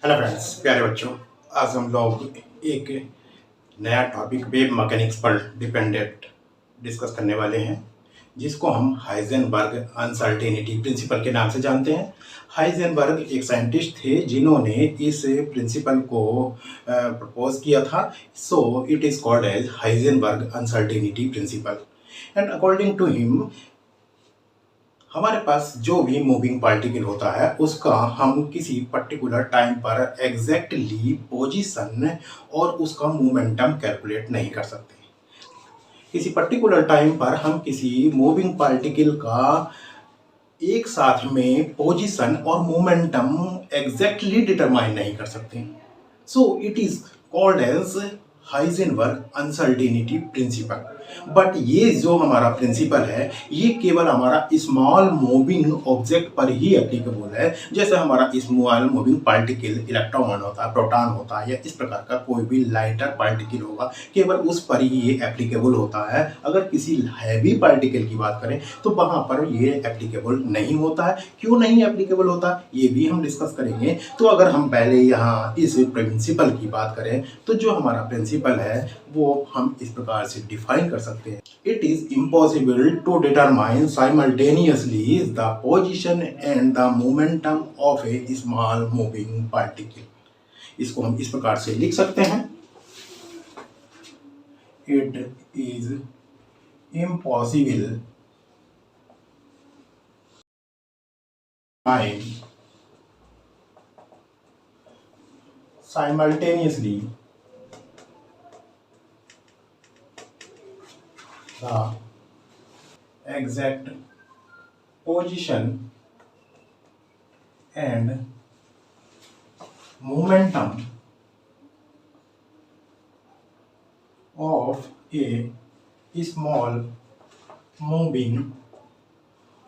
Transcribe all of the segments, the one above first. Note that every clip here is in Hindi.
हेलो फ्रेंड्स, प्यारे बच्चों। आज हम लोग एक नया टॉपिक वेव मैकेनिक्स पर डिपेंडेंट डिस्कस करने वाले हैं, जिसको हम हाइजेनबर्ग अनसर्टेनिटी प्रिंसिपल के नाम से जानते हैं। हाइजेनबर्ग एक साइंटिस्ट थे जिन्होंने इस प्रिंसिपल को प्रपोज किया था। So it is called as Heisenberg uncertainty principle. And according to him, हमारे पास जो भी मूविंग पार्टिकल होता है उसका हम किसी पर्टिकुलर टाइम पर एग्जैक्टली पोजीशन और उसका मोमेंटम कैलकुलेट नहीं कर सकते। किसी पर्टिकुलर टाइम पर हम किसी मूविंग पार्टिकल का एक साथ में पोजीशन और मोमेंटम एग्जैक्टली डिटरमाइन नहीं कर सकते। So it is called as Heisenberg uncertainty principle. But ये जो हमारा प्रिंसिपल है ये केवल हमारा स्मॉल मूविंग ऑब्जेक्ट पर ही एप्लीकेबल है। जैसे हमारा स्मॉल मूविंग पार्टिकल इलेक्ट्रॉन होता है, प्रोटॉन होता है, या इस प्रकार का कोई भी लाइटर पार्टिकल होगा, केवल उस पर ही ये एप्लीकेबल होता है। अगर किसी हैवी पार्टिकल की बात करें तो वहां पर ये एप्लीकेबल नहीं होता है। क्यों नहीं एप्लीकेबल होता ये भी हम डिस्कस करेंगे। तो अगर हम पहले यहाँ इस प्रिंसिपल की बात करें तो जो हमारा प्रिंसिपल है वो हम इस प्रकार से डिफाइन कर सकते हैं। It is impossible to determine simultaneously the position and the momentum of a small moving particle. इसको हम इस प्रकार से लिख सकते हैं। It is impossible find simultaneously the exact position and momentum of a small moving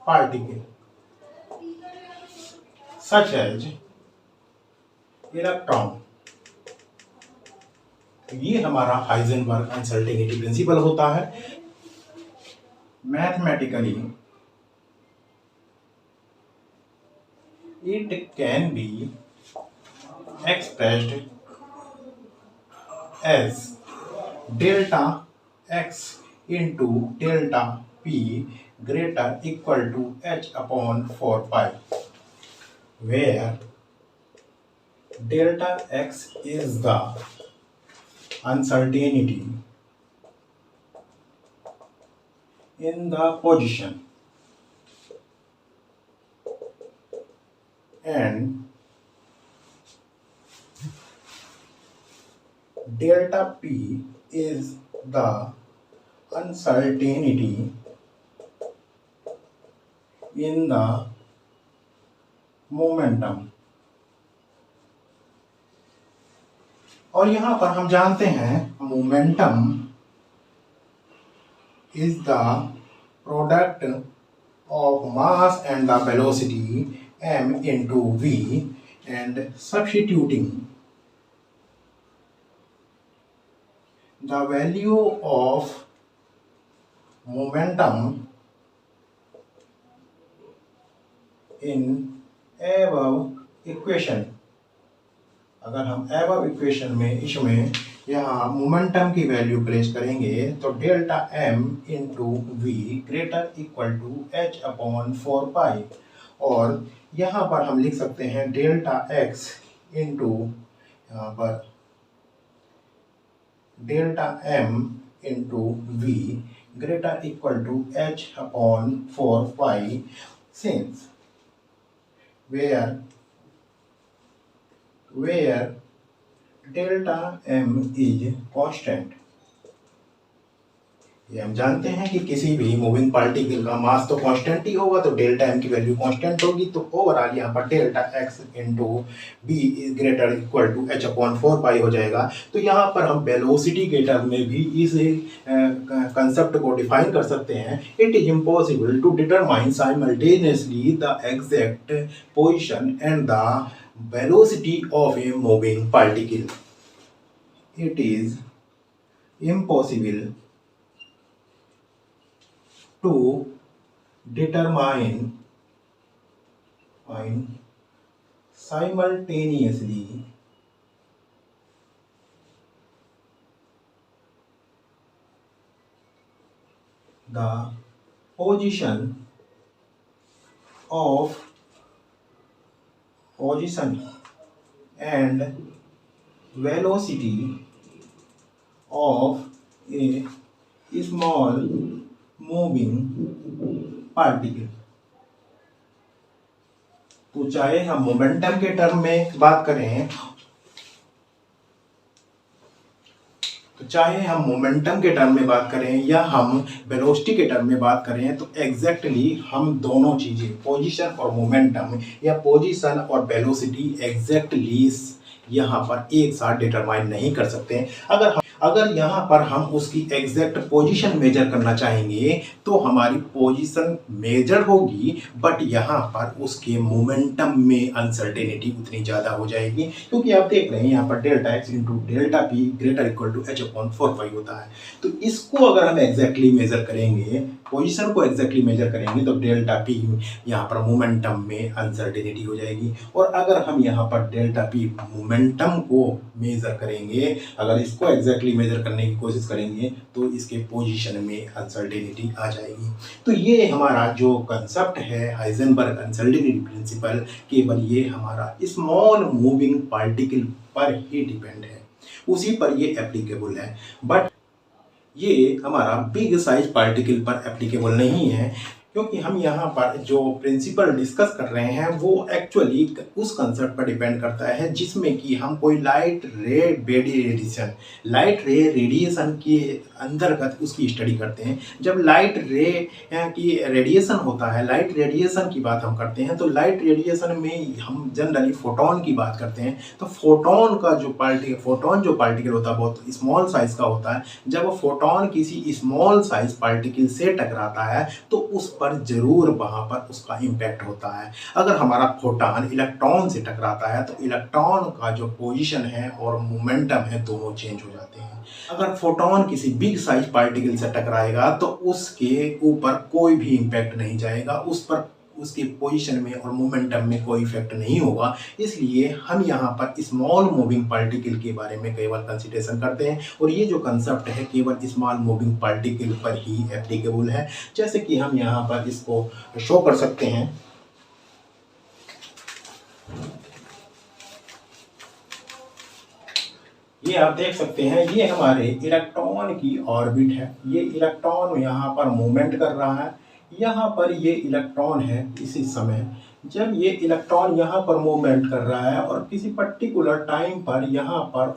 particle such as electron. ये हमारा हाइजेनबर्ग अनसर्टेनिटी प्रिंसिपल होता है। Mathematically it can be expressed as delta x into delta p greater equal to h upon 4 pi, where delta x is the uncertainty in the position and delta p is the uncertainty in the momentum। और यहां पर हम जानते हैं momentum is the product of mass and the velocity m into v, and substituting the value of momentum in above equation। अगर हम एबव इक्वेशन में इसमें यहाँ मोमेंटम की वैल्यू प्लेस करेंगे तो delta m into v greater equal to h upon 4 pi, और यहाँ पर हम लिख सकते हैं डेल्टा x इंटू यहाँ पर delta m into v greater equal to h upon 4 pi, since where delta m is constant। ये हम जानते हैं कि किसी भी मूविंग पार्टिकल का मास तो कांस्टेंट ही होगा, तो डेल्टा m की वैल्यू कांस्टेंट होगी। तो ओवरऑल यहाँ पर delta x into b greater equal to h upon 4 pi हो जाएगा। तो यहाँ पर हम वेलोसिटी के टर्म में भी इस कंसेप्ट को डिफाइन कर सकते हैं। It is impossible to determine simultaneously the exact position and the velocity of a moving particle। It is impossible to determine simultaneously the position and velocity of a small moving particle। तो चाहे हम मोमेंटम के टर्म में बात करें या हम वेलोसिटी के टर्म में बात करें तो एग्जैक्टली हम दोनों चीजें पोजीशन और मोमेंटम या पोजीशन और वेलोसिटी एग्जैक्टली यहाँ पर एक साथ डिटरमाइन नहीं कर सकते। अगर यहाँ पर हम उसकी एग्जैक्ट पोजीशन मेजर करना चाहेंगे तो हमारी पोजीशन मेजर होगी, बट यहाँ पर उसके मोमेंटम में अनसर्टेनिटी उतनी ज़्यादा हो जाएगी, क्योंकि आप देख रहे हैं यहाँ पर delta x into delta p greater equal to h/4 होता है। तो इसको अगर हम एग्जैक्टली मेजर करेंगे, पोजीशन को एग्जैक्टली मेजर करेंगे तो डेल्टा पी यहाँ पर मोमेंटम में अनसर्टेनिटी हो जाएगी। और अगर हम यहाँ पर डेल्टा पी मोमेंटम को मेजर करेंगे, अगर इसको एग्जैक्टली मेजर करने की कोशिश करेंगे तो इसके पोजीशन में अनसर्टेनिटी आ जाएगी। तो ये हमारा जो कंसेप्ट है हाइजेनबर्ग अनसर्टेनिटी प्रिंसिपल, केवल ये हमारा स्मॉल मूविंग पार्टिकल पर ही डिपेंड है, उसी पर ये एप्लीकेबल है। बट ये हमारा बिग साइज पार्टिकल पर एप्लीकेबल नहीं है, क्योंकि हम यहाँ पर जो प्रिंसिपल डिस्कस कर रहे हैं वो एक्चुअली उस कंसेप्ट पर डिपेंड करता है जिसमें कि हम कोई लाइट रे रेडिएशन के अंतर्गत उसकी स्टडी करते हैं। जब लाइट रे की रेडिएशन होता है, लाइट रेडिएशन की बात हम करते हैं, तो लाइट रेडिएशन में हम जनरली फोटोन की बात करते हैं। तो फोटोन जो पार्टिकल होता है बहुत स्मॉल साइज का होता है। जब फोटोन किसी स्मॉल साइज पार्टिकल से टकराता है तो उस पर जरूर वहां पर उसका इम्पैक्ट होता है। अगर हमारा फोटॉन इलेक्ट्रॉन से टकराता है तो इलेक्ट्रॉन का जो पोजीशन है और मोमेंटम है दोनों चेंज हो जाते हैं। अगर फोटॉन किसी बिग साइज पार्टिकल से टकराएगा तो उसके ऊपर कोई भी इम्पैक्ट नहीं जाएगा, उस पर उसके पोजीशन में और मोमेंटम में कोई इफेक्ट नहीं होगा। इसलिए हम यहाँ पर स्मॉल मूविंग पार्टिकल के बारे में केवल कंसिडरेशन करते हैं, और ये जो कंसेप्ट है केवल स्मॉल मूविंग पार्टिकल पर ही एप्लीकेबल है। जैसे कि हम यहाँ पर इसको शो कर सकते हैं। ये आप देख सकते हैं, ये हमारे इलेक्ट्रॉन की ऑर्बिट है। ये इलेक्ट्रॉन यहाँ पर मूवमेंट कर रहा है। यहाँ पर ये इलेक्ट्रॉन है। इसी समय जब ये इलेक्ट्रॉन यहाँ पर मूवमेंट कर रहा है और किसी पर्टिकुलर टाइम पर यहाँ पर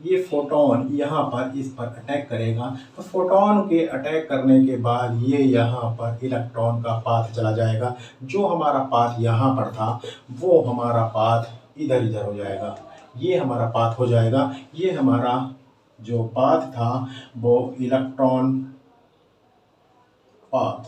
ये फोटोन यहाँ पर इस पर अटैक करेगा, तो फोटोन के अटैक करने के बाद ये यहाँ पर इलेक्ट्रॉन का पाथ चला जाएगा। जो हमारा पाथ यहाँ पर था वो हमारा पाथ इधर हो जाएगा। ये हमारा पाथ हो जाएगा। ये हमारा जो पाथ था वो इलेक्ट्रॉन पाथ,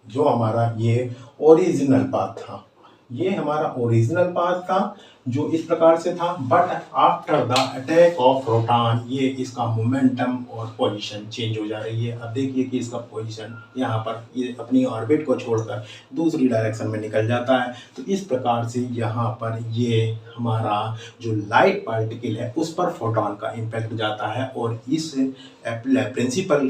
जो हमारा ये ओरिजिनल पाथ था, ये हमारा ओरिजिनल पाथ था जो इस प्रकार से था। But after the attack of proton ये इसका मोमेंटम और पोजीशन चेंज हो जा रही है। अब देखिए कि इसका पोजीशन यहाँ पर ये अपनी ऑर्बिट को छोड़कर दूसरी डायरेक्शन में निकल जाता है। तो इस प्रकार से यहाँ पर ये हमारा जो लाइट पार्टिकल है उस पर फोटॉन का इम्पैक्ट जाता है, और इस प्रिंसिपल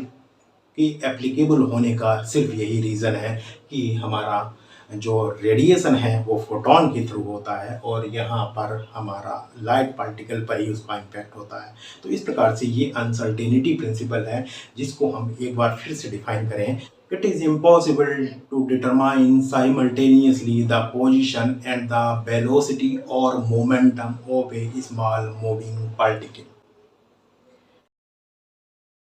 की एप्लीकेबल होने का सिर्फ यही रीज़न है कि हमारा जो रेडिएशन है वो फोटॉन के थ्रू होता है, और यहाँ पर हमारा लाइट पार्टिकल पर ही उसका इम्पैक्ट होता है। तो इस प्रकार से ये अनसर्टेनिटी प्रिंसिपल है, जिसको हम एक बार फिर से डिफाइन करें। It is impossible to determine simultaneously the position and the velocity or momentum of a small moving particle.